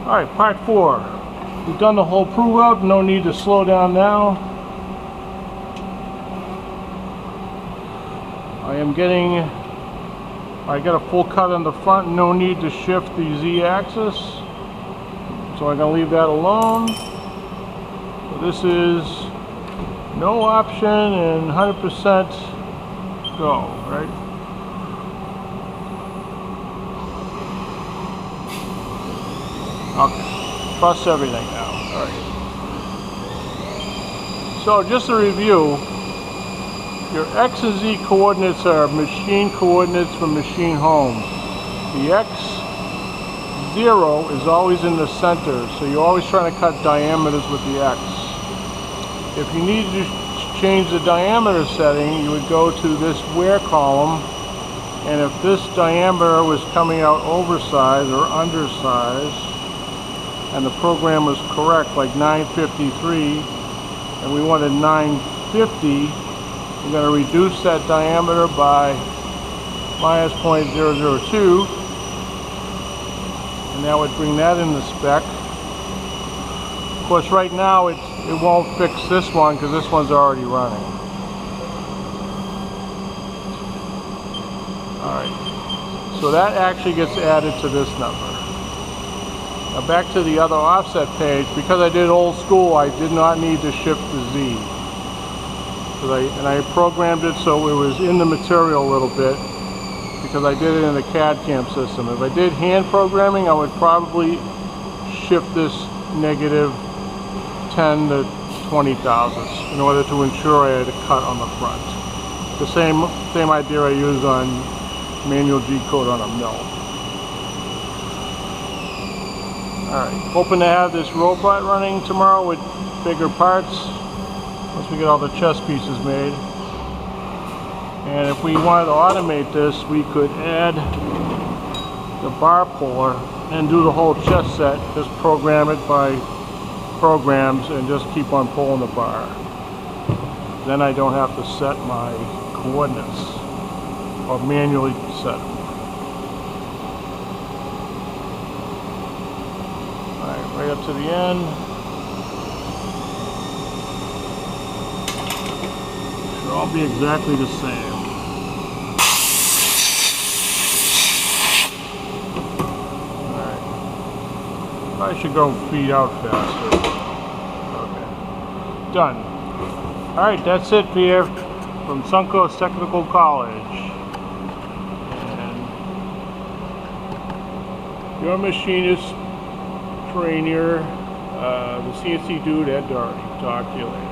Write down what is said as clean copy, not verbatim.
Alright, part 4. We've done the whole prove out, no need to slow down now. I got a full cut on the front, no need to shift the Z-axis. So I'm going to leave that alone. So this is no option and 100% go, right? Okay, trust everything now. Alright. So just a review, your X and Z coordinates are machine coordinates from machine home. The X0 is always in the center, so you're always trying to cut diameters with the X. If you need to change the diameter setting, you would go to this wear column, and if this diameter was coming out oversized or undersized, and the program was correct, like 953, and we wanted 950, we're going to reduce that diameter by minus 0.002, and that would bring that in the spec. Of course, right now it won't fix this one because this one's already running. Alright, so that actually gets added to this number. Now back to the other offset page, because I did old school, I did not need to shift the Z. And I programmed it so it was in the material a little bit, because I did it in the CAD CAM system. If I did hand programming, I would probably shift this negative 10 to 20 thousandths in order to ensure I had a cut on the front. The same idea I use on manual G-code on a mill. Alright, hoping to have this robot running tomorrow with bigger parts once we get all the chest pieces made. And if we wanted to automate this, we could add the bar puller and do the whole chest set, just program it by programs and just keep on pulling the bar. Then I don't have to set my coordinates or manually set them. Alright, right up to the end. Should all be exactly the same. I should go feed out faster. Okay. Done. Alright, that's it here from Suncoast Technical College. And your machinist trainer, the CNC dude at Doherty. Talk to you later.